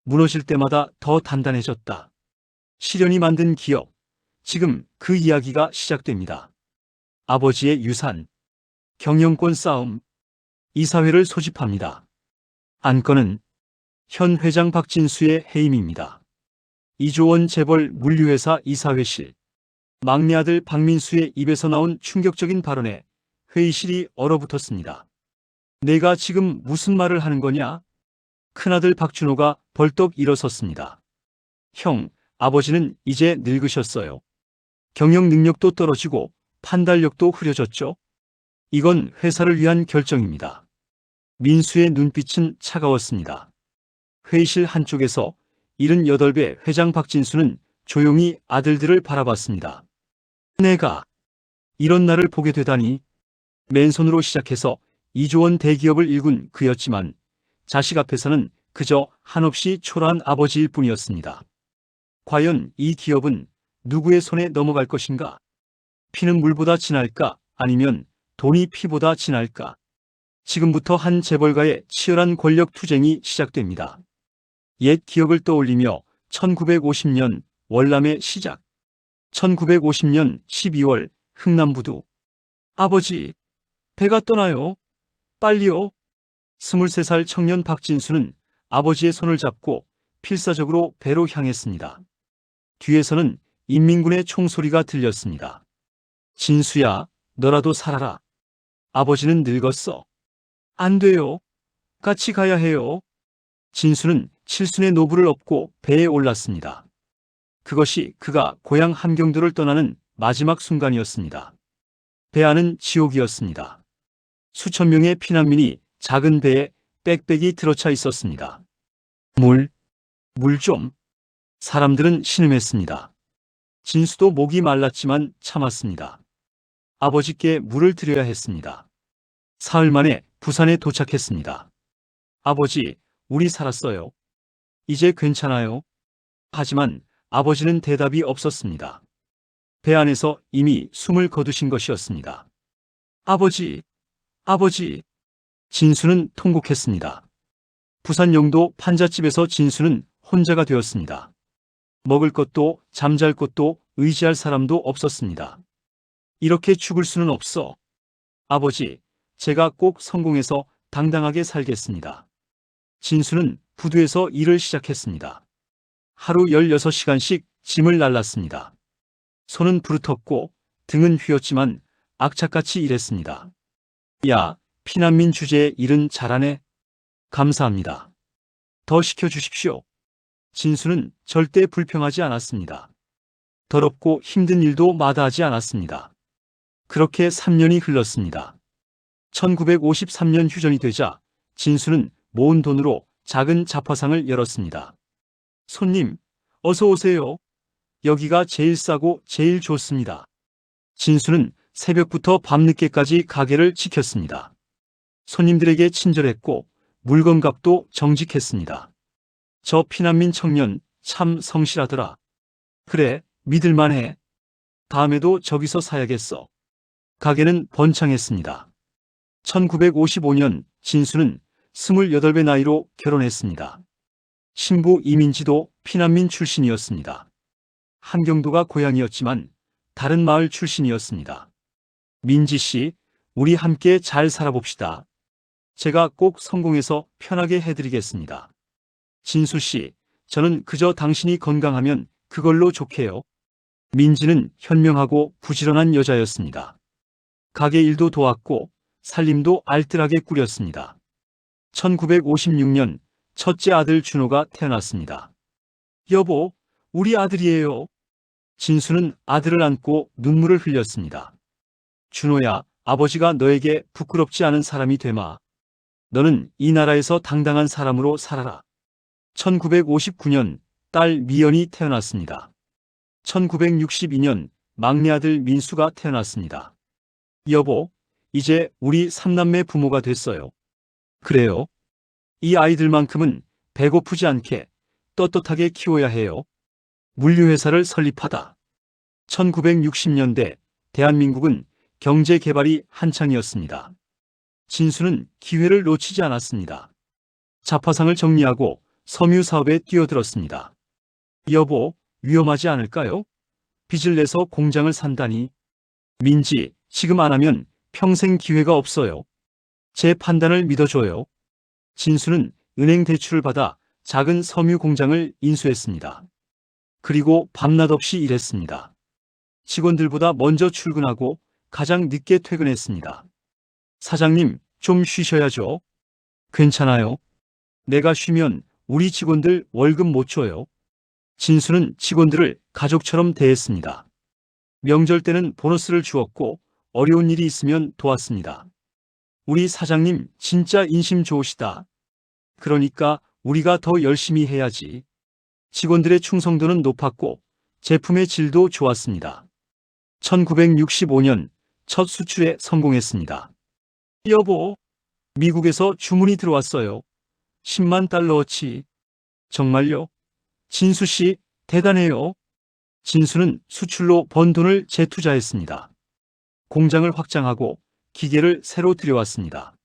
무너질 때마다 더 단단해졌다. 시련이 만든 기업. 지금 그 이야기가 시작됩니다. 아버지의 유산, 경영권 싸움, 이사회를 소집합니다. 안건은 현 회장 박진수의 해임입니다. 이조원 재벌 물류회사 이사회실. 막내 아들 박민수의 입에서 나온 충격적인 발언에 회의실이 얼어붙었습니다. 내가 지금 무슨 말을 하는 거냐? 큰아들 박준호가 벌떡 일어섰습니다. 형, 아버지는 이제 늙으셨어요. 경영 능력도 떨어지고 판단력도 흐려졌죠? 이건 회사를 위한 결정입니다. 민수의 눈빛은 차가웠습니다. 회의실 한쪽에서 78배 회장 박진수는 조용히 아들들을 바라봤습니다. 내가 이런 날을 보게 되다니. 맨손으로 시작해서 2조 원 대기업을 일군 그였지만 자식 앞에서는 그저 한없이 초라한 아버지일 뿐이었습니다. 과연 이 기업은 누구의 손에 넘어갈 것인가? 피는 물보다 진할까? 아니면 돈이 피보다 진할까? 지금부터 한 재벌가의 치열한 권력 투쟁이 시작됩니다. 옛 기억을 떠올리며 1950년 월남의 시작. 1950년 12월 흥남부두. 아버지, 배가 떠나요. 빨리요. 23살 청년 박진수는 아버지의 손을 잡고 필사적으로 배로 향했습니다. 뒤에서는 인민군의 총소리가 들렸습니다. 진수야, 너라도 살아라. 아버지는 늙었어. 안 돼요. 같이 가야 해요. 진수는 칠순의 노부를 업고 배에 올랐습니다. 그것이 그가 고향 함경도를 떠나는 마지막 순간이었습니다. 배 안은 지옥이었습니다. 수천 명의 피난민이 작은 배에 빽빽이 들어차 있었습니다. 물 좀. 사람들은 신음했습니다. 진수도 목이 말랐지만 참았습니다. 아버지께 물을 드려야 했습니다. 사흘 만에 부산에 도착했습니다. 아버지, 우리 살았어요. 이제 괜찮아요. 하지만 아버지는 대답이 없었습니다. 배 안에서 이미 숨을 거두신 것이었습니다. 아버지, 아버지. 진수는 통곡했습니다. 부산 영도 판잣집에서 진수는 혼자가 되었습니다. 먹을 것도 잠잘 곳도 의지할 사람도 없었습니다. 이렇게 죽을 수는 없어. 아버지, 제가 꼭 성공해서 당당하게 살겠습니다. 진수는 부두에서 일을 시작했습니다. 하루 16시간씩 짐을 날랐습니다. 손은 부르텄고 등은 휘었지만 악착같이 일했습니다. 야, 피난민 주제에 일은 잘하네. 감사합니다. 더 시켜주십시오. 진수는 절대 불평하지 않았습니다. 더럽고 힘든 일도 마다하지 않았습니다. 그렇게 3년이 흘렀습니다. 1953년 휴전이 되자 진수는 모은 돈으로 작은 잡화상을 열었습니다. 손님, 어서 오세요. 여기가 제일 싸고 제일 좋습니다. 진수는 새벽부터 밤늦게까지 가게를 지켰습니다. 손님들에게 친절했고 물건값도 정직했습니다. 저 피난민 청년 참 성실하더라. 그래, 믿을만해. 다음에도 저기서 사야겠어. 가게는 번창했습니다. 1955년 진수는 28배 나이로 결혼했습니다. 신부 이민지도 피난민 출신이었습니다. 함경도가 고향이었지만 다른 마을 출신이었습니다. 민지 씨, 우리 함께 잘 살아봅시다. 제가 꼭 성공해서 편하게 해드리겠습니다. 진수 씨, 저는 그저 당신이 건강하면 그걸로 좋게요. 민지는 현명하고 부지런한 여자였습니다. 가게 일도 도왔고 살림도 알뜰하게 꾸렸습니다. 1956년 첫째 아들 준호가 태어났습니다. 여보, 우리 아들이에요. 진수는 아들을 안고 눈물을 흘렸습니다. 준호야, 아버지가 너에게 부끄럽지 않은 사람이 되마. 너는 이 나라에서 당당한 사람으로 살아라. 1959년 딸 미연이 태어났습니다. 1962년 막내 아들 민수가 태어났습니다. 여보, 이제 우리 3남매 부모가 됐어요. 그래요? 이 아이들만큼은 배고프지 않게 떳떳하게 키워야 해요. 물류회사를 설립하다. 1960년대 대한민국은 경제 개발이 한창이었습니다. 진수는 기회를 놓치지 않았습니다. 잡화상을 정리하고 섬유 사업에 뛰어들었습니다. 여보, 위험하지 않을까요? 빚을 내서 공장을 산다니. 민지, 지금 안 하면 평생 기회가 없어요. 제 판단을 믿어줘요. 진수는 은행 대출을 받아 작은 섬유 공장을 인수했습니다. 그리고 밤낮 없이 일했습니다. 직원들보다 먼저 출근하고 가장 늦게 퇴근했습니다. 사장님, 좀 쉬셔야죠. 괜찮아요. 내가 쉬면 우리 직원들 월급 못 줘요. 진수는 직원들을 가족처럼 대했습니다. 명절 때는 보너스를 주었고 어려운 일이 있으면 도왔습니다. 우리 사장님 진짜 인심 좋으시다. 그러니까 우리가 더 열심히 해야지. 직원들의 충성도는 높았고 제품의 질도 좋았습니다. 1965년 첫 수출에 성공했습니다. 여보, 미국에서 주문이 들어왔어요. 10만 달러어치. 정말요? 진수 씨, 대단해요. 진수는 수출로 번 돈을 재투자했습니다. 공장을 확장하고 기계를 새로 들여왔습니다.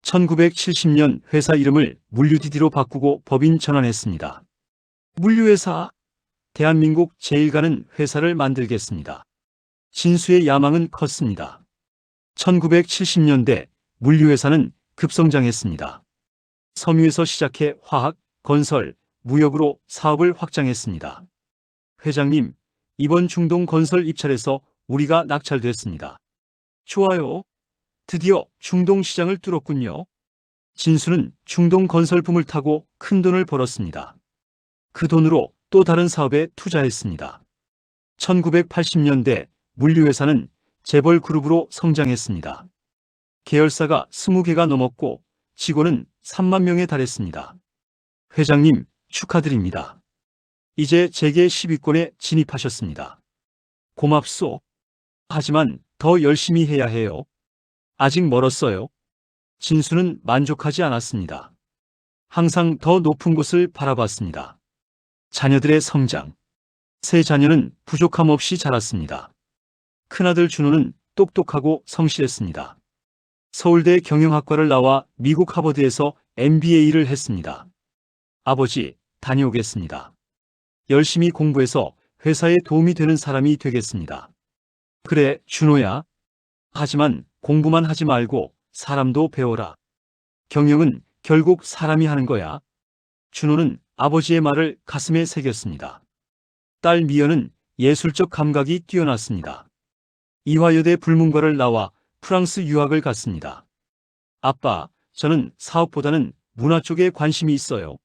1970년 회사 이름을 물류디디로 바꾸고 법인 전환했습니다. 물류회사, 대한민국 제일 가는 회사를 만들겠습니다. 진수의 야망은 컸습니다. 1970년대 물류회사는 급성장했습니다. 섬유에서 시작해 화학, 건설, 무역으로 사업을 확장했습니다. 회장님, 이번 중동 건설 입찰에서 우리가 낙찰됐습니다. 좋아요. 드디어 중동 시장을 뚫었군요. 진수는 중동 건설품을 타고 큰 돈을 벌었습니다. 그 돈으로 또 다른 사업에 투자했습니다. 1980년대 물류회사는 재벌 그룹으로 성장했습니다. 계열사가 20개가 넘었고 직원은 3만 명에 달했습니다. 회장님, 축하드립니다. 이제 재계 10위권에 진입하셨습니다. 고맙소. 하지만 더 열심히 해야 해요. 아직 멀었어요. 진수는 만족하지 않았습니다. 항상 더 높은 곳을 바라봤습니다. 자녀들의 성장. 세 자녀는 부족함 없이 자랐습니다. 큰아들 준호는 똑똑하고 성실했습니다. 서울대 경영학과를 나와 미국 하버드에서 MBA를 했습니다. 아버지, 다녀오겠습니다. 열심히 공부해서 회사에 도움이 되는 사람이 되겠습니다. 그래, 준호야. 하지만 공부만 하지 말고 사람도 배워라. 경영은 결국 사람이 하는 거야. 준호는 아버지의 말을 가슴에 새겼습니다. 딸 미연은 예술적 감각이 뛰어났습니다. 이화여대 불문과를 나와 프랑스 유학을 갔습니다. 아빠, 저는 사업보다는 문화 쪽에 관심이 있어요.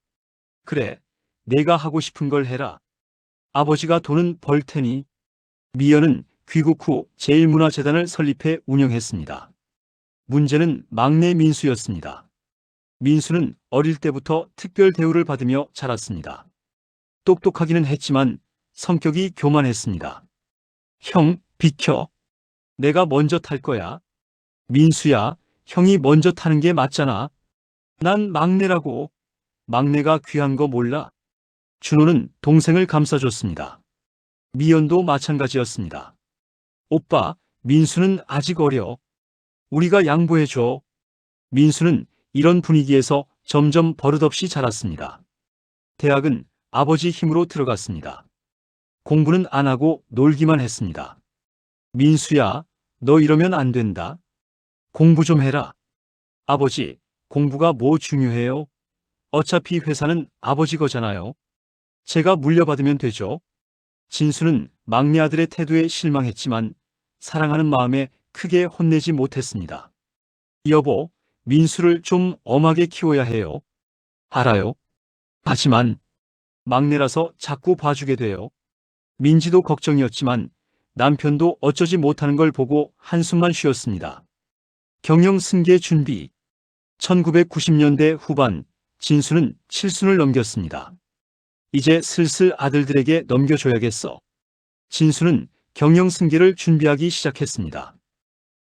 그래, 내가 하고 싶은 걸 해라. 아버지가 돈은 벌 테니. 미연은 귀국 후 제1문화재단을 설립해 운영했습니다. 문제는 막내 민수였습니다. 민수는 어릴 때부터 특별 대우를 받으며 자랐습니다. 똑똑하기는 했지만 성격이 교만했습니다. 형, 비켜. 내가 먼저 탈 거야. 민수야, 형이 먼저 타는 게 맞잖아. 난 막내라고. 막내가 귀한 거 몰라. 준호는 동생을 감싸줬습니다. 미연도 마찬가지였습니다. 오빠, 민수는 아직 어려. 우리가 양보해줘. 민수는 이런 분위기에서 점점 버릇없이 자랐습니다. 대학은 아버지 힘으로 들어갔습니다. 공부는 안 하고 놀기만 했습니다. 민수야, 너 이러면 안 된다. 공부 좀 해라. 아버지, 공부가 뭐 중요해요? 어차피 회사는 아버지 거잖아요. 제가 물려받으면 되죠. 진수는 막내 아들의 태도에 실망했지만 사랑하는 마음에 크게 혼내지 못했습니다. 여보, 민수를 좀 엄하게 키워야 해요. 알아요. 하지만 막내라서 자꾸 봐주게 돼요. 민지도 걱정이었지만 남편도 어쩌지 못하는 걸 보고 한숨만 쉬었습니다. 경영 승계 준비. 1990년대 후반 진수는 칠순을 넘겼습니다. 이제 슬슬 아들들에게 넘겨줘야겠어. 진수는 경영 승계를 준비하기 시작했습니다.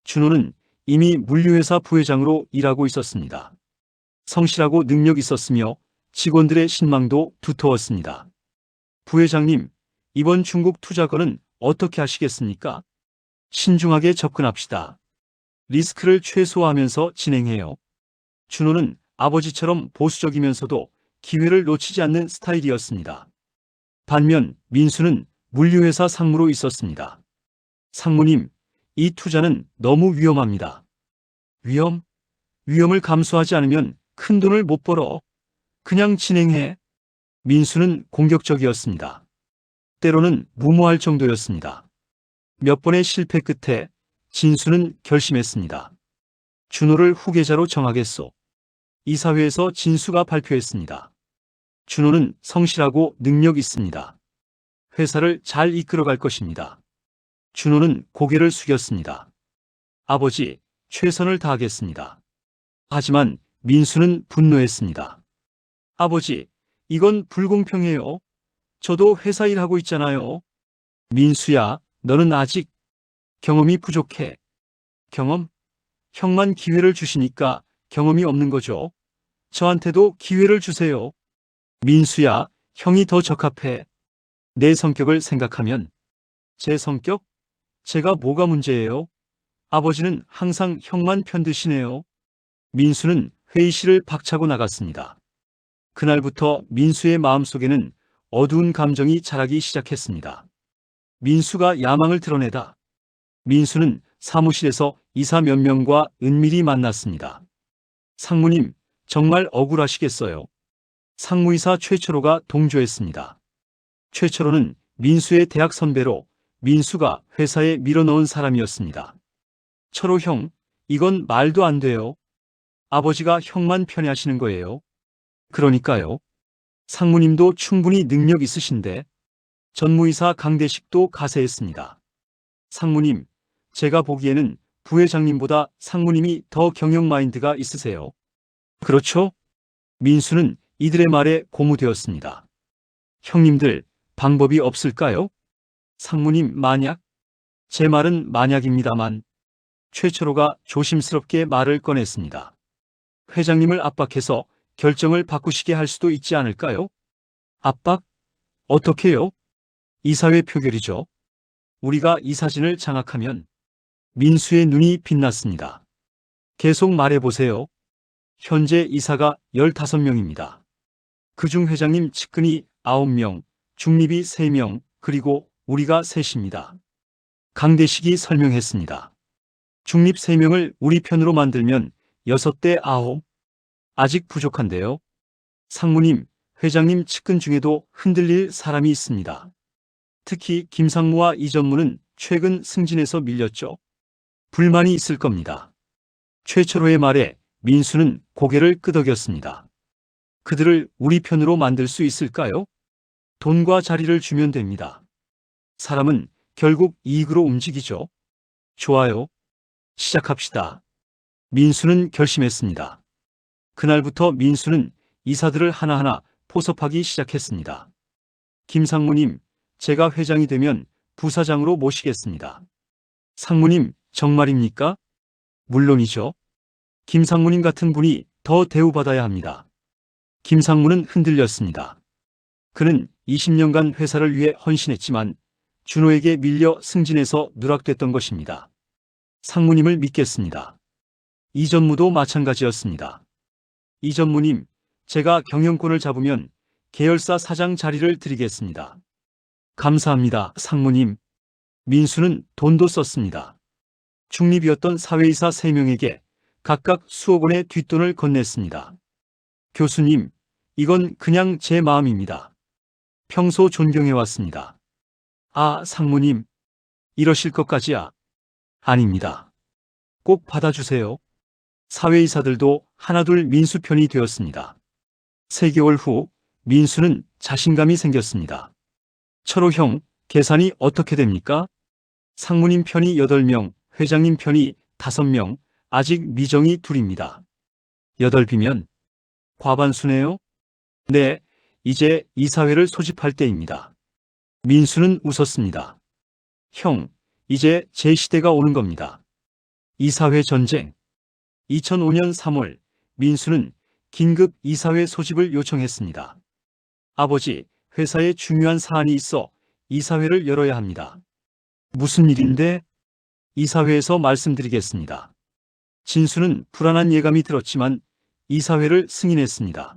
준호는 이미 물류회사 부회장으로 일하고 있었습니다. 성실하고 능력 있었으며 직원들의 신망도 두터웠습니다. 부회장님, 이번 중국 투자건은 어떻게 하시겠습니까? 신중하게 접근합시다. 리스크를 최소화하면서 진행해요. 준호는 아버지처럼 보수적이면서도 기회를 놓치지 않는 스타일이었습니다. 반면 민수는 물류회사 상무로 있었습니다. 상무님, 이 투자는 너무 위험합니다. 위험을 감수하지 않으면 큰 돈을 못 벌어. 그냥 진행해. 민수는 공격적이었습니다. 때로는 무모할 정도였습니다. 몇 번의 실패 끝에 진수는 결심했습니다. 준호를 후계자로 정하겠소. 이사회에서 진수가 발표했습니다. 준호는 성실하고 능력 있습니다. 회사를 잘 이끌어갈 것입니다. 준호는 고개를 숙였습니다. 아버지, 최선을 다하겠습니다. 하지만 민수는 분노했습니다. 아버지, 이건 불공평해요. 저도 회사 일하고 있잖아요. 민수야, 너는 아직 경험이 부족해. 경험? 형만 기회를 주시니까 경험이 없는 거죠. 저한테도 기회를 주세요. 민수야, 형이 더 적합해. 내 성격을 생각하면. 제 성격? 제가 뭐가 문제예요? 아버지는 항상 형만 편드시네요. 민수는 회의실을 박차고 나갔습니다. 그날부터 민수의 마음속에는 어두운 감정이 자라기 시작했습니다. 민수가 야망을 드러내다. 민수는 사무실에서 이사 몇 명과 은밀히 만났습니다. 상무님, 정말 억울하시겠어요. 상무이사 최철호가 동조했습니다. 최철호는 민수의 대학 선배로 민수가 회사에 밀어넣은 사람이었습니다. 철호 형, 이건 말도 안 돼요. 아버지가 형만 편애하시는 거예요. 그러니까요. 상무님도 충분히 능력 있으신데. 전무이사 강대식도 가세했습니다. 상무님, 제가 보기에는 부회장님보다 상무님이 더 경영 마인드가 있으세요. 그렇죠? 민수는 이들의 말에 고무되었습니다. 형님들, 방법이 없을까요? 상무님, 만약? 제 말은 만약입니다만. 최철호가 조심스럽게 말을 꺼냈습니다. 회장님을 압박해서 결정을 바꾸시게 할 수도 있지 않을까요? 압박? 어떻게요? 이사회 표결이죠. 우리가 이 사진을 장악하면. 민수의 눈이 빛났습니다. 계속 말해보세요. 현재 이사가 15명입니다. 그중 회장님 측근이 9명, 중립이 3명, 그리고 우리가 셋입니다. 강대식이 설명했습니다. 중립 3명을 우리 편으로 만들면 6대 9. 아직 부족한데요. 상무님, 회장님 측근 중에도 흔들릴 사람이 있습니다. 특히 김상무와 이전무는 최근 승진해서 밀렸죠. 불만이 있을 겁니다. 최철호의 말에 민수는 고개를 끄덕였습니다. 그들을 우리 편으로 만들 수 있을까요? 돈과 자리를 주면 됩니다. 사람은 결국 이익으로 움직이죠. 좋아요. 시작합시다. 민수는 결심했습니다. 그날부터 민수는 이사들을 하나하나 포섭하기 시작했습니다. 김상무님, 제가 회장이 되면 부사장으로 모시겠습니다. 상무님, 정말입니까? 물론이죠. 김상무님 같은 분이 더 대우받아야 합니다. 김상무는 흔들렸습니다. 그는 20년간 회사를 위해 헌신했지만 준호에게 밀려 승진해서 누락됐던 것입니다. 상무님을 믿겠습니다. 이전무도 마찬가지였습니다. 이전무님, 제가 경영권을 잡으면 계열사 사장 자리를 드리겠습니다. 감사합니다, 상무님. 민수는 돈도 썼습니다. 중립이었던 사회이사 3명에게 각각 수억 원의 뒷돈을 건넸습니다. 교수님, 이건 그냥 제 마음입니다. 평소 존경해왔습니다. 아, 상무님, 이러실 것까지야. 아닙니다. 꼭 받아주세요. 사회이사들도 하나둘 민수 편이 되었습니다. 3개월 후 민수는 자신감이 생겼습니다. 철호 형, 계산이 어떻게 됩니까? 상무님 편이 8명, 회장님 편이 5명, 아직 미정이 2입니다. 8비면 과반수네요? 네, 이제 이사회를 소집할 때입니다. 민수는 웃었습니다. 형, 이제 제 시대가 오는 겁니다. 이사회 전쟁. 2005년 3월, 민수는 긴급 이사회 소집을 요청했습니다. 아버지, 회사에 중요한 사안이 있어 이사회를 열어야 합니다. 무슨 일인데? 이사회에서 말씀드리겠습니다. 진수는 불안한 예감이 들었지만 이사회를 승인했습니다.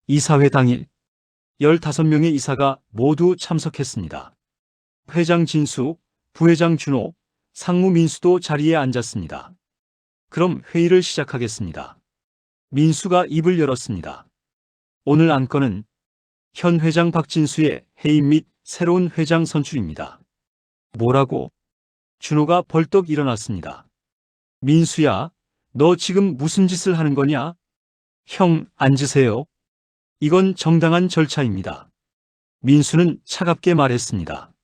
이사회 당일 15명의 이사가 모두 참석했습니다. 회장 진수, 부회장 준호, 상무 민수도 자리에 앉았습니다. 그럼 회의를 시작하겠습니다. 민수가 입을 열었습니다. 오늘 안건은 현 회장 박진수의 해임 및 새로운 회장 선출입니다. 뭐라고? 준호가 벌떡 일어났습니다. 민수야, 너 지금 무슨 짓을 하는 거냐? 형, 앉으세요. 이건 정당한 절차입니다. 민수는 차갑게 말했습니다.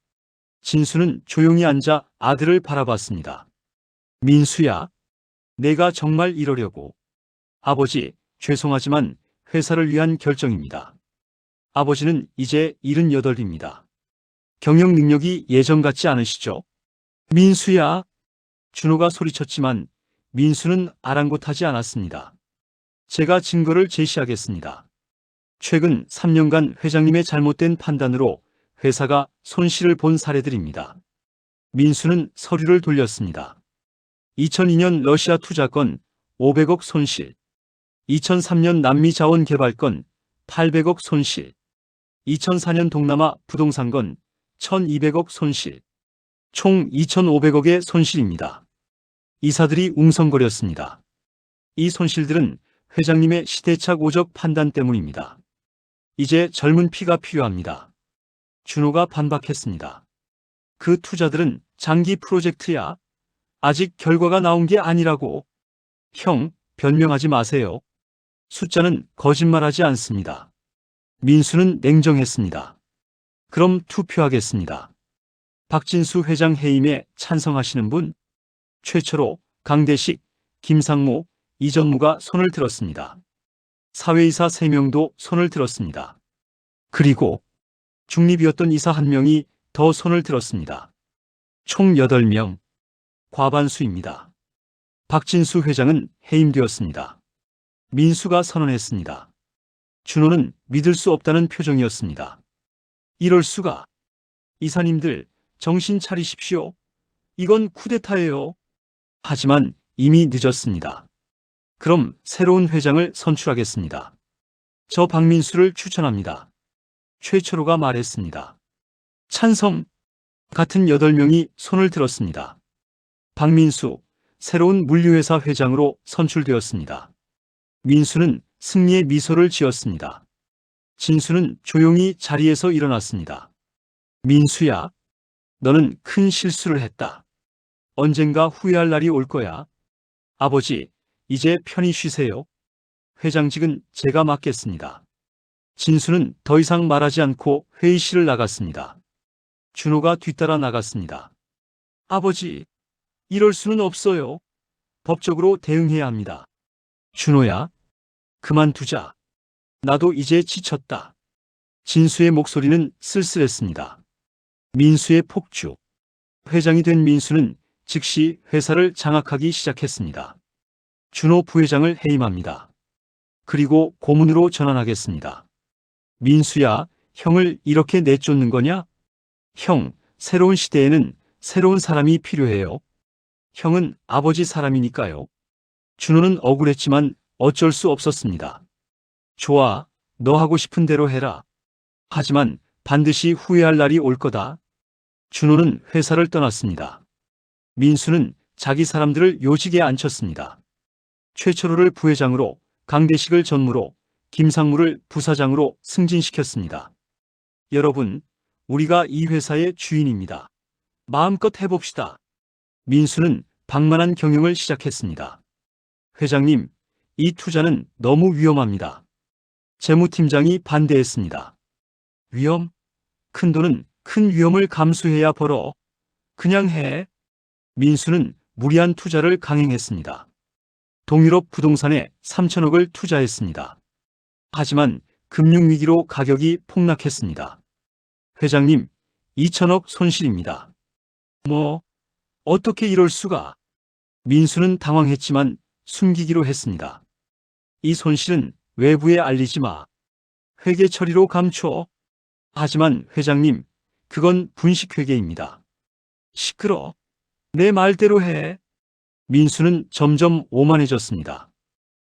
진수는 조용히 앉아 아들을 바라봤습니다. 민수야, 내가 정말 이러려고. 아버지, 죄송하지만 회사를 위한 결정입니다. 아버지는 이제 78입니다. 경영 능력이 예전 같지 않으시죠? 민수야. 준호가 소리쳤지만 민수는 아랑곳하지 않았습니다. 제가 증거를 제시하겠습니다. 최근 3년간 회장님의 잘못된 판단으로 회사가 손실을 본 사례들입니다. 민수는 서류를 돌렸습니다. 2002년 러시아 투자건 500억 손실, 2003년 남미 자원 개발건 800억 손실, 2004년 동남아 부동산건 1200억 손실, 총 2500억의 손실입니다. 이사들이 웅성거렸습니다. 이 손실들은 회장님의 시대착 오적 판단 때문입니다. 이제 젊은 피가 필요합니다. 준호가 반박했습니다. 그 투자들은 장기 프로젝트야. 아직 결과가 나온 게 아니라고. 형, 변명하지 마세요. 숫자는 거짓말하지 않습니다. 민수는 냉정했습니다. 그럼 투표하겠습니다. 박진수 회장 해임에 찬성하시는 분? 최초로 강대식, 김상무, 이전무가 손을 들었습니다. 사회이사 3명도 손을 들었습니다. 그리고 중립이었던 이사 1명이 더 손을 들었습니다. 총 8명. 과반수입니다. 박진수 회장은 해임되었습니다. 민수가 선언했습니다. 준호는 믿을 수 없다는 표정이었습니다. 이럴 수가. 이사님들, 정신 차리십시오. 이건 쿠데타예요. 하지만 이미 늦었습니다. 그럼 새로운 회장을 선출하겠습니다. 저 박민수를 추천합니다. 최초로가 말했습니다. 찬성. 같은 8명이 손을 들었습니다. 박민수, 새로운 물류회사 회장으로 선출되었습니다. 민수는 승리의 미소를 지었습니다. 진수는 조용히 자리에서 일어났습니다. 민수야, 너는 큰 실수를 했다. 언젠가 후회할 날이 올 거야. 아버지, 이제 편히 쉬세요. 회장직은 제가 맡겠습니다. 진수는 더 이상 말하지 않고 회의실을 나갔습니다. 준호가 뒤따라 나갔습니다. 아버지, 이럴 수는 없어요. 법적으로 대응해야 합니다. 준호야, 그만두자. 나도 이제 지쳤다. 진수의 목소리는 쓸쓸했습니다. 민수의 폭주. 회장이 된 민수는 즉시 회사를 장악하기 시작했습니다. 준호 부회장을 해임합니다. 그리고 고문으로 전환하겠습니다. 민수야, 형을 이렇게 내쫓는 거냐? 형, 새로운 시대에는 새로운 사람이 필요해요. 형은 아버지 사람이니까요. 준호는 억울했지만 어쩔 수 없었습니다. 좋아, 너 하고 싶은 대로 해라. 하지만 반드시 후회할 날이 올 거다. 준호는 회사를 떠났습니다. 민수는 자기 사람들을 요직에 앉혔습니다. 최철호를 부회장으로, 강대식을 전무로, 김상무를 부사장으로 승진시켰습니다. 여러분, 우리가 이 회사의 주인입니다. 마음껏 해봅시다. 민수는 방만한 경영을 시작했습니다. 회장님, 이 투자는 너무 위험합니다. 재무팀장이 반대했습니다. 위험? 큰 돈은 큰 위험을 감수해야 벌어. 그냥 해. 민수는 무리한 투자를 강행했습니다. 동유럽 부동산에 3천억을 투자했습니다. 하지만 금융위기로 가격이 폭락했습니다. 회장님, 2천억 손실입니다. 뭐, 어떻게 이럴 수가? 민수는 당황했지만 숨기기로 했습니다. 이 손실은 외부에 알리지 마. 회계 처리로 감춰. 하지만 회장님, 그건 분식회계입니다. 시끄러. 내 말대로 해. 민수는 점점 오만해졌습니다.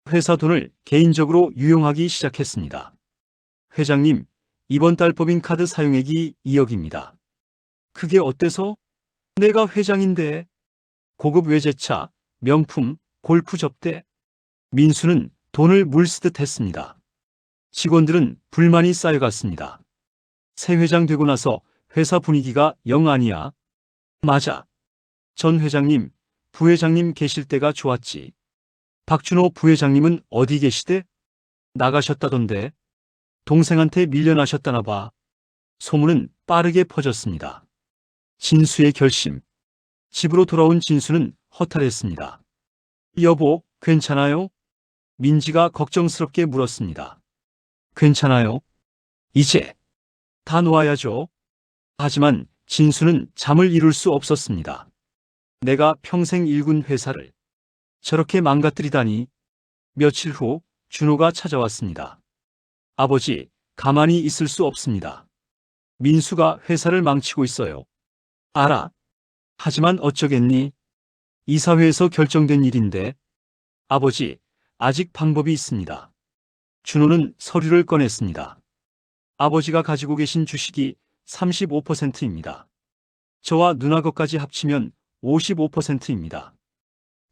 회사 돈을 개인적으로 유용하기 시작했습니다. 회장님, 이번 달 법인카드 사용액이 2억입니다. 그게 어때서? 내가 회장인데. 고급 외제차, 명품, 골프 접대. 민수는 돈을 물쓰듯 했습니다. 직원들은 불만이 쌓여갔습니다. 새 회장 되고 나서 회사 분위기가 영 아니야. 맞아. 전 회장님, 부회장님 계실 때가 좋았지. 박준호 부회장님은 어디 계시대? 나가셨다던데. 동생한테 밀려나셨다나 봐. 소문은 빠르게 퍼졌습니다. 진수의 결심. 집으로 돌아온 진수는 허탈했습니다. 여보, 괜찮아요? 민지가 걱정스럽게 물었습니다. 괜찮아요. 이제 다 놓아야죠. 하지만 진수는 잠을 이룰 수 없었습니다. 내가 평생 일군 회사를 저렇게 망가뜨리다니. 며칠 후 준호가 찾아왔습니다. 아버지, 가만히 있을 수 없습니다. 민수가 회사를 망치고 있어요. 알아. 하지만 어쩌겠니? 이사회에서 결정된 일인데. 아버지, 아직 방법이 있습니다. 준호는 서류를 꺼냈습니다. 아버지가 가지고 계신 주식이 35%입니다. 저와 누나 것까지 합치면 55%입니다.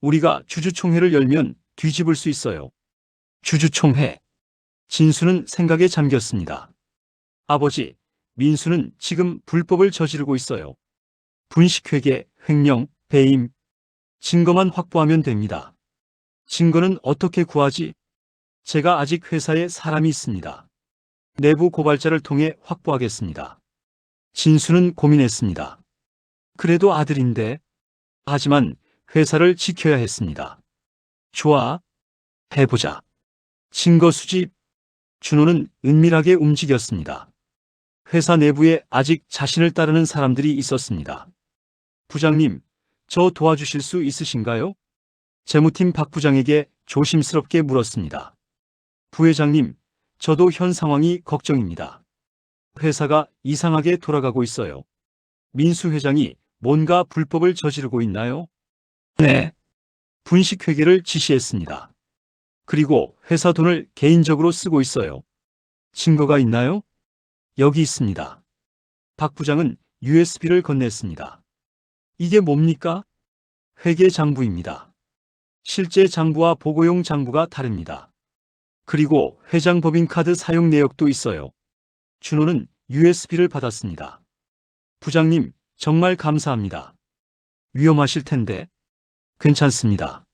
우리가 주주총회를 열면 뒤집을 수 있어요. 주주총회. 진수는 생각에 잠겼습니다. 아버지, 민수는 지금 불법을 저지르고 있어요. 분식회계, 횡령, 배임. 증거만 확보하면 됩니다. 증거는 어떻게 구하지? 제가 아직 회사에 사람이 있습니다. 내부 고발자를 통해 확보하겠습니다. 진수는 고민했습니다. 그래도 아들인데. 하지만 회사를 지켜야 했습니다. 좋아. 해보자. 증거 수집. 준호는 은밀하게 움직였습니다. 회사 내부에 아직 자신을 따르는 사람들이 있었습니다. 부장님, 저 도와주실 수 있으신가요? 재무팀 박 부장에게 조심스럽게 물었습니다. 부회장님, 저도 현 상황이 걱정입니다. 회사가 이상하게 돌아가고 있어요. 민수 회장이 뭔가 불법을 저지르고 있나요? 네. 분식회계를 지시했습니다. 그리고 회사 돈을 개인적으로 쓰고 있어요. 증거가 있나요? 여기 있습니다. 박 부장은 USB를 건넸습니다. 이게 뭡니까? 회계 장부입니다. 실제 장부와 보고용 장부가 다릅니다. 그리고 회장 법인카드 사용 내역도 있어요. 준호는 USB를 받았습니다. 부장님, 정말 감사합니다. 위험하실 텐데. 괜찮습니다.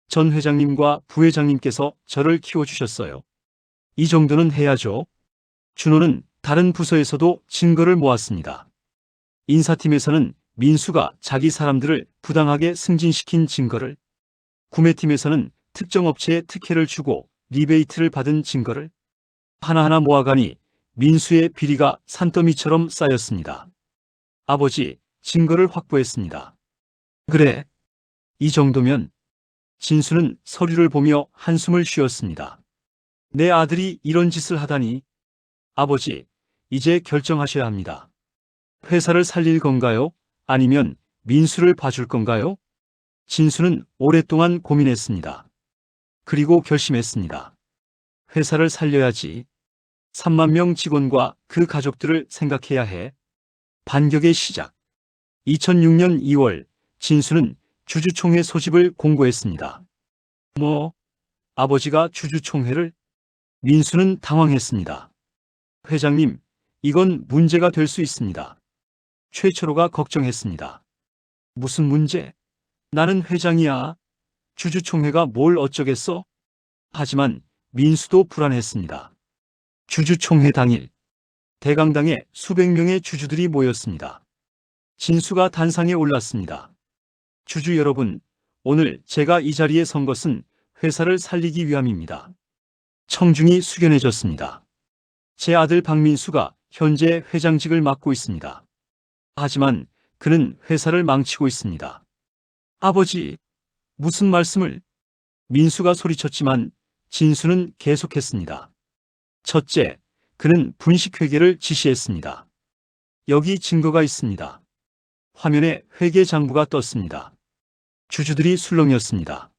전 회장님과 부회장님께서 저를 키워주셨어요. 이 정도는 해야죠. 준호는 다른 부서에서도 증거를 모았습니다. 인사팀에서는 민수가 자기 사람들을 부당하게 승진시킨 증거를, 구매팀에서는 특정 업체에 특혜를 주고 리베이트를 받은 증거를 하나하나 모아가니 민수의 비리가 산더미처럼 쌓였습니다. 아버지, 증거를 확보했습니다. 그래. 이 정도면. 진수는 서류를 보며 한숨을 쉬었습니다. 내 아들이 이런 짓을 하다니. 아버지, 이제 결정하셔야 합니다. 회사를 살릴 건가요? 아니면 민수를 봐줄 건가요? 진수는 오랫동안 고민했습니다. 그리고 결심했습니다. 회사를 살려야지. 3만 명 직원과 그 가족들을 생각해야 해. 반격의 시작. 2006년 2월, 진수는 주주총회 소집을 공고했습니다. 뭐? 아버지가 주주총회를? 민수는 당황했습니다. 회장님, 이건 문제가 될 수 있습니다. 최철호가 걱정했습니다. 무슨 문제? 나는 회장이야. 주주총회가 뭘 어쩌겠어? 하지만 민수도 불안했습니다. 주주총회 당일, 대강당에 수백 명의 주주들이 모였습니다. 진수가 단상에 올랐습니다. 주주 여러분, 오늘 제가 이 자리에 선 것은 회사를 살리기 위함입니다. 청중이 숙연해졌습니다. 제 아들 박민수가 현재 회장직을 맡고 있습니다. 하지만 그는 회사를 망치고 있습니다. 아버지, 무슨 말씀을? 민수가 소리쳤지만 진수는 계속했습니다. 첫째, 그는 분식회계를 지시했습니다. 여기 증거가 있습니다. 화면에 회계 장부가 떴습니다. 주주들이 술렁였습니다.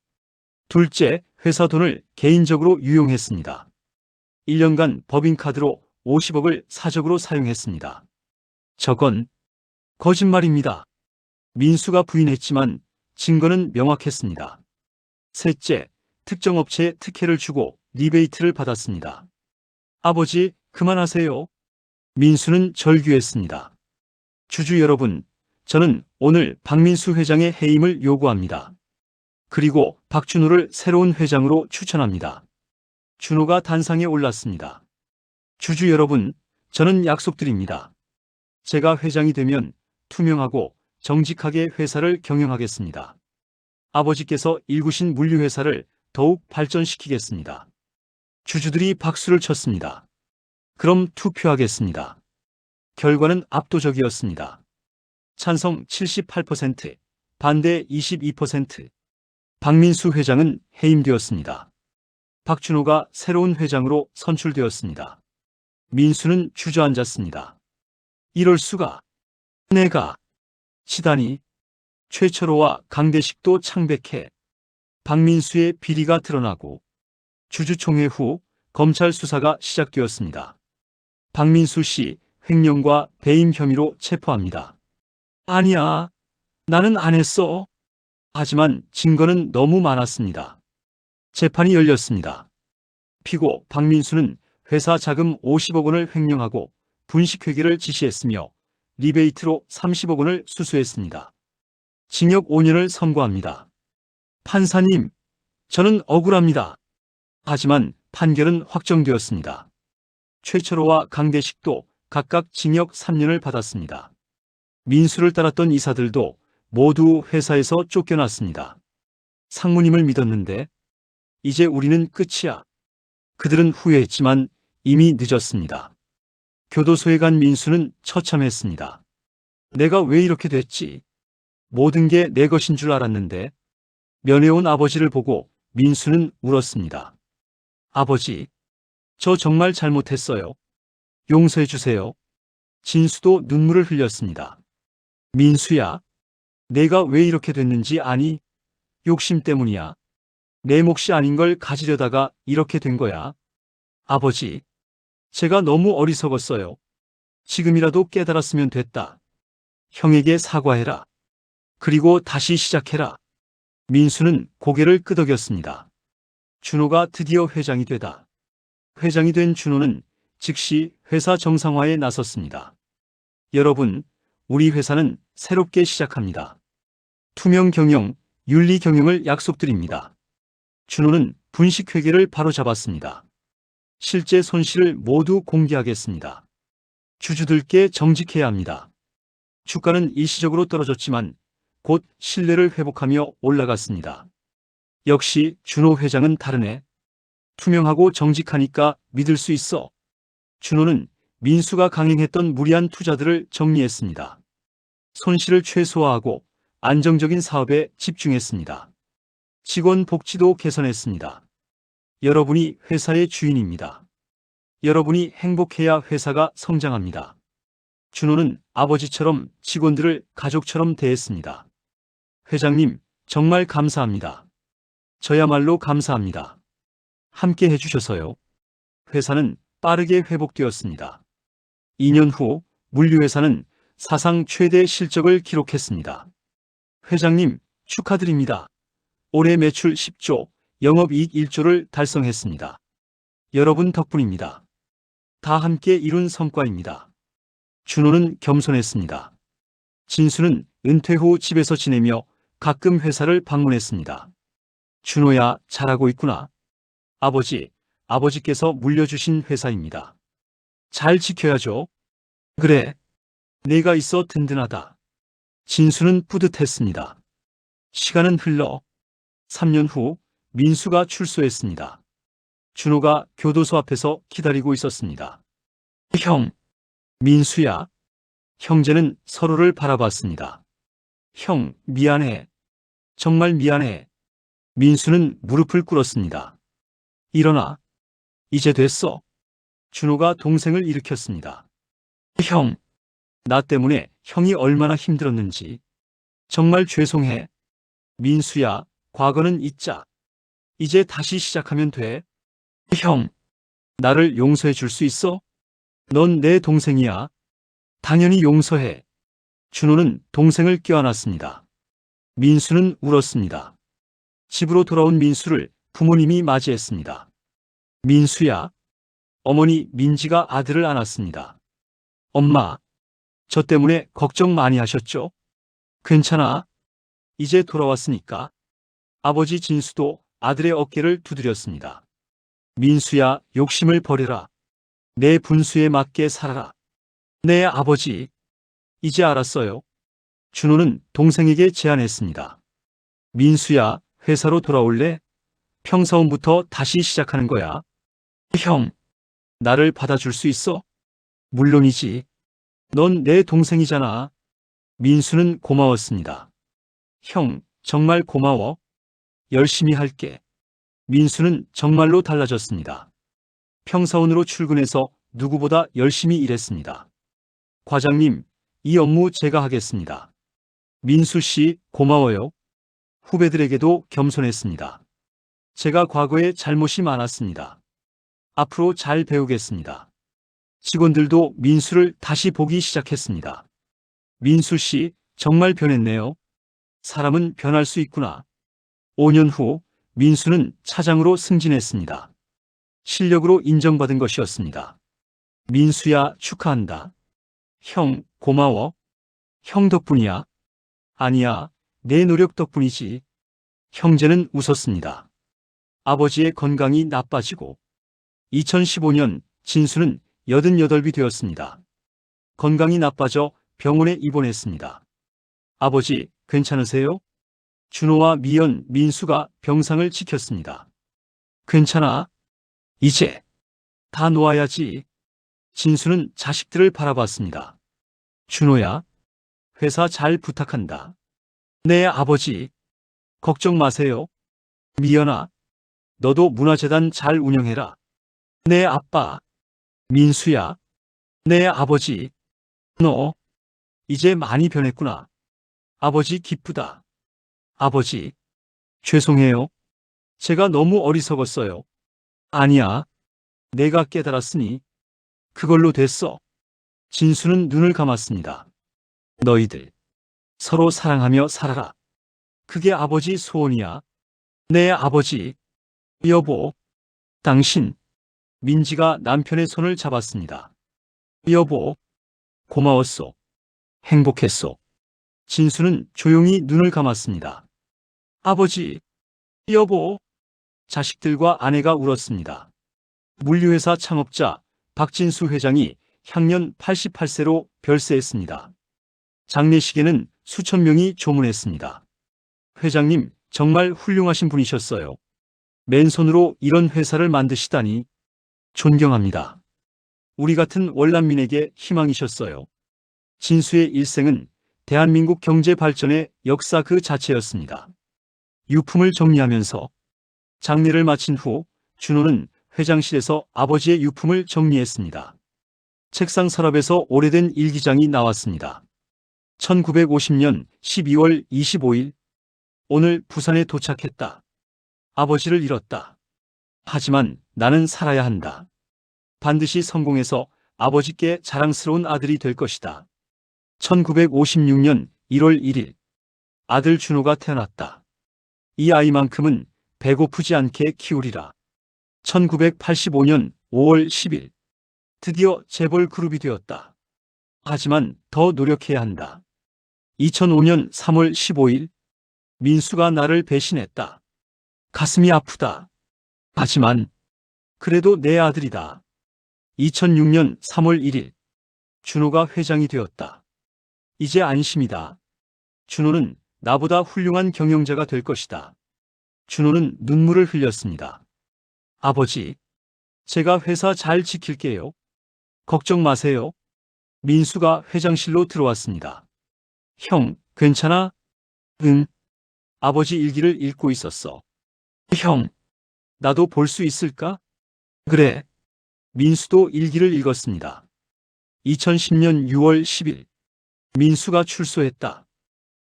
둘째, 회사 돈을 개인적으로 유용했습니다. 1년간 법인카드로 50억을 사적으로 사용했습니다. 저건 거짓말입니다. 민수가 부인했지만 증거는 명확했습니다. 셋째, 특정 업체에 특혜를 주고 리베이트를 받았습니다. 아버지, 그만하세요. 민수는 절규했습니다. 주주 여러분, 저는 오늘 박민수 회장의 해임을 요구합니다. 그리고 박준호를 새로운 회장으로 추천합니다. 준호가 단상에 올랐습니다. 주주 여러분, 저는 약속드립니다. 제가 회장이 되면 투명하고 정직하게 회사를 경영하겠습니다. 아버지께서 일구신 물류회사를 더욱 발전시키겠습니다. 주주들이 박수를 쳤습니다. 그럼 투표하겠습니다. 결과는 압도적이었습니다. 찬성 78%, 반대 22%. 박민수 회장은 해임되었습니다. 박준호가 새로운 회장으로 선출되었습니다. 민수는 주저앉았습니다. 이럴 수가. 내가 치다니. 최철호와 강대식도 창백해 박민수의 비리가 드러나고 주주총회 후 검찰 수사가 시작되었습니다. 박민수 씨 횡령과 배임 혐의로 체포합니다. 아니야, 나는 안 했어. 하지만 증거는 너무 많았습니다. 재판이 열렸습니다. 피고 박민수는 회사 자금 50억 원을 횡령하고 분식회계를 지시했으며 리베이트로 30억 원을 수수했습니다. 징역 5년을 선고합니다. 판사님, 저는 억울합니다. 하지만 판결은 확정되었습니다. 최철호와 강대식도 각각 징역 3년을 받았습니다. 민수를 따랐던 이사들도 모두 회사에서 쫓겨났습니다. 상무님을 믿었는데 이제 우리는 끝이야. 그들은 후회했지만 이미 늦었습니다. 교도소에 간 민수는 처참했습니다. 내가 왜 이렇게 됐지? 모든 게 내 것인 줄 알았는데. 면회온 아버지를 보고 민수는 울었습니다. 아버지, 저 정말 잘못했어요. 용서해 주세요. 진수도 눈물을 흘렸습니다. 민수야, 내가 왜 이렇게 됐는지 아니? 욕심 때문이야. 내 몫이 아닌 걸 가지려다가 이렇게 된 거야. 아버지, 제가 너무 어리석었어요. 지금이라도 깨달았으면 됐다. 형에게 사과해라. 그리고 다시 시작해라. 민수는 고개를 끄덕였습니다. 준호가 드디어 회장이 되다. 회장이 된 준호는 즉시 회사 정상화에 나섰습니다. 여러분, 우리 회사는 새롭게 시작합니다. 투명 경영, 윤리 경영을 약속드립니다. 준호는 분식회계를 바로잡았습니다. 실제 손실을 모두 공개하겠습니다. 주주들께 정직해야 합니다. 주가는 일시적으로 떨어졌지만 곧 신뢰를 회복하며 올라갔습니다. 역시 준호 회장은 다르네. 투명하고 정직하니까 믿을 수 있어. 준호는 민수가 강행했던 무리한 투자들을 정리했습니다. 손실을 최소화하고 안정적인 사업에 집중했습니다. 직원 복지도 개선했습니다. 여러분이 회사의 주인입니다. 여러분이 행복해야 회사가 성장합니다. 준호는 아버지처럼 직원들을 가족처럼 대했습니다. 회장님, 정말 감사합니다. 저야말로 감사합니다. 함께 해주셔서요. 회사는 빠르게 회복되었습니다. 2년 후 물류회사는 사상 최대 실적을 기록했습니다. 회장님, 축하드립니다. 올해 매출 10조, 영업이익 1조를 달성했습니다. 여러분 덕분입니다. 다 함께 이룬 성과입니다. 준호는 겸손했습니다. 진수는 은퇴 후 집에서 지내며 가끔 회사를 방문했습니다. 준호야, 잘하고 있구나. 아버지께서 물려주신 회사입니다. 잘 지켜야죠. 그래, 내가 있어 든든하다. 진수는 뿌듯했습니다. 시간은 흘러 3년 후 민수가 출소했습니다. 준호가 교도소 앞에서 기다리고 있었습니다. 형, 민수야. 형제는 서로를 바라봤습니다. 형, 미안해. 정말 미안해. 민수는 무릎을 꿇었습니다. 일어나. 이제 됐어. 준호가 동생을 일으켰습니다. 형, 나 때문에 형이 얼마나 힘들었는지. 정말 죄송해. 민수야, 과거는 잊자. 이제 다시 시작하면 돼. 형, 나를 용서해 줄 수 있어? 넌 내 동생이야. 당연히 용서해. 준호는 동생을 껴안았습니다. 민수는 울었습니다. 집으로 돌아온 민수를 부모님이 맞이했습니다. 민수야. 어머니 민지가 아들을 안았습니다. 엄마, 저 때문에 걱정 많이 하셨죠? 괜찮아. 이제 돌아왔으니까. 아버지 진수도 아들의 어깨를 두드렸습니다. 민수야, 욕심을 버려라. 내 분수에 맞게 살아라. 네, 아버지. 이제 알았어요. 준호는 동생에게 제안했습니다. 민수야, 회사로 돌아올래? 평사원부터 다시 시작하는 거야. 형, 나를 받아줄 수 있어? 물론이지. 넌 내 동생이잖아. 민수는 고마웠습니다. 형, 정말 고마워. 열심히 할게. 민수는 정말로 달라졌습니다. 평사원으로 출근해서 누구보다 열심히 일했습니다. 과장님, 이 업무 제가 하겠습니다. 민수 씨, 고마워요. 후배들에게도 겸손했습니다. 제가 과거에 잘못이 많았습니다. 앞으로 잘 배우겠습니다. 직원들도 민수를 다시 보기 시작했습니다. 민수 씨, 정말 변했네요. 사람은 변할 수 있구나. 5년 후, 민수는 차장으로 승진했습니다. 실력으로 인정받은 것이었습니다. 민수야, 축하한다. 형, 고마워. 형 덕분이야. 아니야, 내 노력 덕분이지. 형제는 웃었습니다. 아버지의 건강이 나빠지고 2015년 진수는 88이 되었습니다. 건강이 나빠져 병원에 입원했습니다. 아버지, 괜찮으세요? 준호와 미연, 민수가 병상을 지켰습니다. 괜찮아. 이제 다 놓아야지. 진수는 자식들을 바라봤습니다. 준호야, 회사 잘 부탁한다. 네, 아버지. 걱정 마세요. 미연아, 너도 문화재단 잘 운영해라. 네, 아빠. 민수야. 네, 아버지. 너, 이제 많이 변했구나. 아버지 기쁘다. 아버지, 죄송해요. 제가 너무 어리석었어요. 아니야. 내가 깨달았으니 그걸로 됐어. 진수는 눈을 감았습니다. 너희들 서로 사랑하며 살아라. 그게 아버지 소원이야. 네, 아버지. 여보, 당신. 민지가 남편의 손을 잡았습니다. 여보, 고마웠소. 행복했소. 진수는 조용히 눈을 감았습니다. 아버지, 여보. 자식들과 아내가 울었습니다. 물류회사 창업자 박진수 회장이 향년 88세로 별세했습니다. 장례식에는 수천 명이 조문했습니다. 회장님, 정말 훌륭하신 분이셨어요. 맨손으로 이런 회사를 만드시다니 존경합니다. 우리 같은 월남민에게 희망이셨어요. 진수의 일생은 대한민국 경제 발전의 역사 그 자체였습니다. 유품을 정리하면서 장례를 마친 후 준호는 회장실에서 아버지의 유품을 정리했습니다. 책상 서랍에서 오래된 일기장이 나왔습니다. 1950년 12월 25일. 오늘 부산에 도착했다. 아버지를 잃었다. 하지만 나는 살아야 한다. 반드시 성공해서 아버지께 자랑스러운 아들이 될 것이다. 1956년 1월 1일. 아들 준호가 태어났다. 이 아이만큼은 배고프지 않게 키우리라. 1985년 5월 10일. 드디어 재벌 그룹이 되었다. 하지만 더 노력해야 한다. 2005년 3월 15일. 민수가 나를 배신했다. 가슴이 아프다. 하지만 그래도 내 아들이다. 2006년 3월 1일. 준호가 회장이 되었다. 이제 안심이다. 준호는 나보다 훌륭한 경영자가 될 것이다. 준호는 눈물을 흘렸습니다. 아버지, 제가 회사 잘 지킬게요. 걱정 마세요. 민수가 회장실로 들어왔습니다. 형, 괜찮아? 응. 아버지 일기를 읽고 있었어. 형, 나도 볼 수 있을까? 그래. 민수도 일기를 읽었습니다. 2010년 6월 10일. 민수가 출소했다.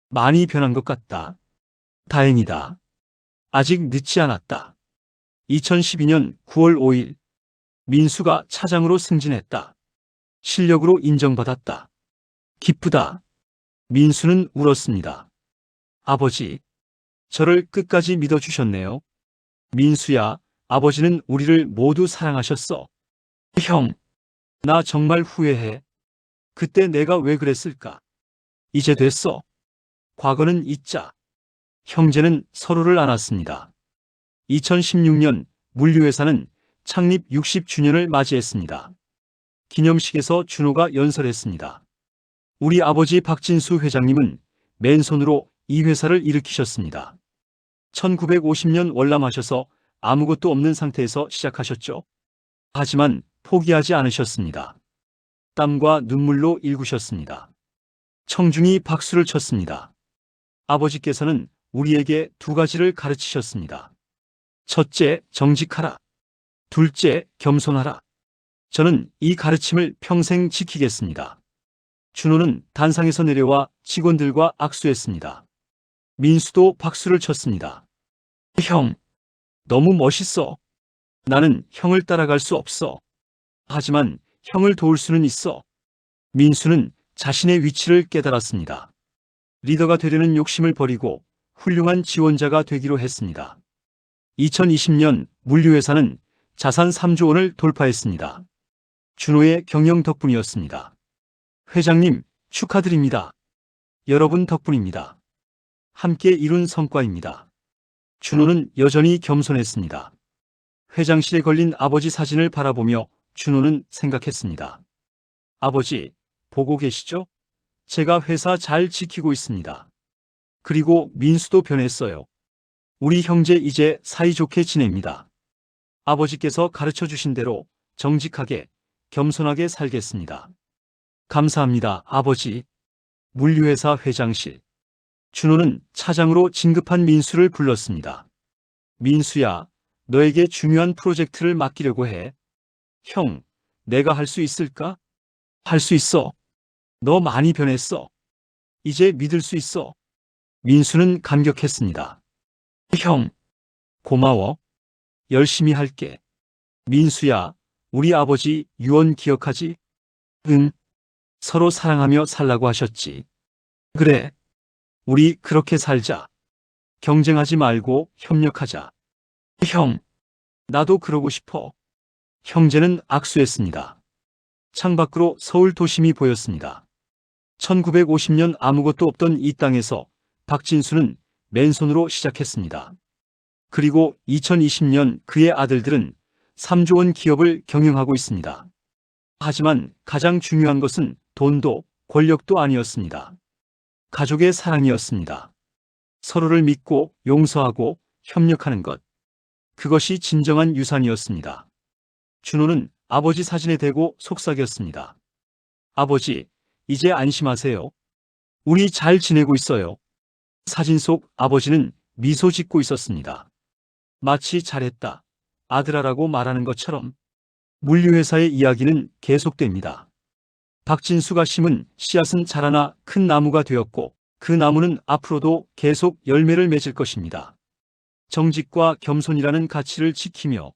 많이 변한 것 같다. 다행이다. 아직 늦지 않았다. 2012년 9월 5일. 민수가 차장으로 승진했다. 실력으로 인정받았다. 기쁘다. 민수는 울었습니다. 아버지, 저를 끝까지 믿어주셨네요. 민수야, 아버지는 우리를 모두 사랑하셨어. 형, 나 정말 후회해. 그때 내가 왜 그랬을까? 이제 됐어. 과거는 잊자. 형제는 서로를 안았습니다. 2016년 물류회사는 창립 60주년을 맞이했습니다. 기념식에서 준호가 연설했습니다. 우리 아버지 박진수 회장님은 맨손으로 이 회사를 일으키셨습니다. 1950년 월남하셔서 아무것도 없는 상태에서 시작하셨죠. 하지만 포기하지 않으셨습니다. 땀과 눈물로 일구셨습니다. 청중이 박수를 쳤습니다. 아버지께서는 우리에게 두 가지를 가르치셨습니다. 첫째, 정직하라. 둘째, 겸손하라. 저는 이 가르침을 평생 지키겠습니다. 준호는 단상에서 내려와 직원들과 악수했습니다. 민수도 박수를 쳤습니다. 형, 너무 멋있어. 나는 형을 따라갈 수 없어. 하지만 형을 도울 수는 있어. 민수는 자신의 위치를 깨달았습니다. 리더가 되려는 욕심을 버리고 훌륭한 지원자가 되기로 했습니다. 2020년 물류회사는 자산 3조 원을 돌파했습니다. 준호의 경영 덕분이었습니다. 회장님, 축하드립니다. 여러분 덕분입니다. 함께 이룬 성과입니다. 준호는 여전히 겸손했습니다. 회장실에 걸린 아버지 사진을 바라보며 준호는 생각했습니다. 아버지, 보고 계시죠? 제가 회사 잘 지키고 있습니다. 그리고 민수도 변했어요. 우리 형제 이제 사이좋게 지냅니다. 아버지께서 가르쳐 주신 대로 정직하게, 겸손하게 살겠습니다. 감사합니다, 아버지. 물류회사 회장실. 준호는 차장으로 진급한 민수를 불렀습니다. 민수야, 너에게 중요한 프로젝트를 맡기려고 해. 형, 내가 할 수 있을까? 할 수 있어. 너 많이 변했어. 이제 믿을 수 있어. 민수는 감격했습니다. 형, 고마워. 열심히 할게. 민수야, 우리 아버지 유언 기억하지? 응. 서로 사랑하며 살라고 하셨지. 그래. 우리 그렇게 살자. 경쟁하지 말고 협력하자. 형, 나도 그러고 싶어. 형제는 악수했습니다. 창밖으로 서울 도심이 보였습니다. 1950년 아무것도 없던 이 땅에서 박진수는 맨손으로 시작했습니다. 그리고 2020년 그의 아들들은 3조 원 기업을 경영하고 있습니다. 하지만 가장 중요한 것은 돈도 권력도 아니었습니다. 가족의 사랑이었습니다. 서로를 믿고 용서하고 협력하는 것. 그것이 진정한 유산이었습니다. 준호는 아버지 사진에 대고 속삭였습니다. 아버지, 이제 안심하세요. 우리 잘 지내고 있어요. 사진 속 아버지는 미소 짓고 있었습니다. 마치 잘했다, 아들아라고 말하는 것처럼. 물류회사의 이야기는 계속됩니다. 박진수가 심은 씨앗은 자라나 큰 나무가 되었고 그 나무는 앞으로도 계속 열매를 맺을 것입니다. 정직과 겸손이라는 가치를 지키며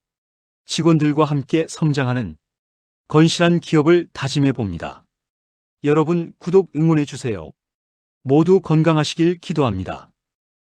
직원들과 함께 성장하는 건실한 기업을 다짐해 봅니다. 여러분 구독 응원해 주세요. 모두 건강하시길 기도합니다.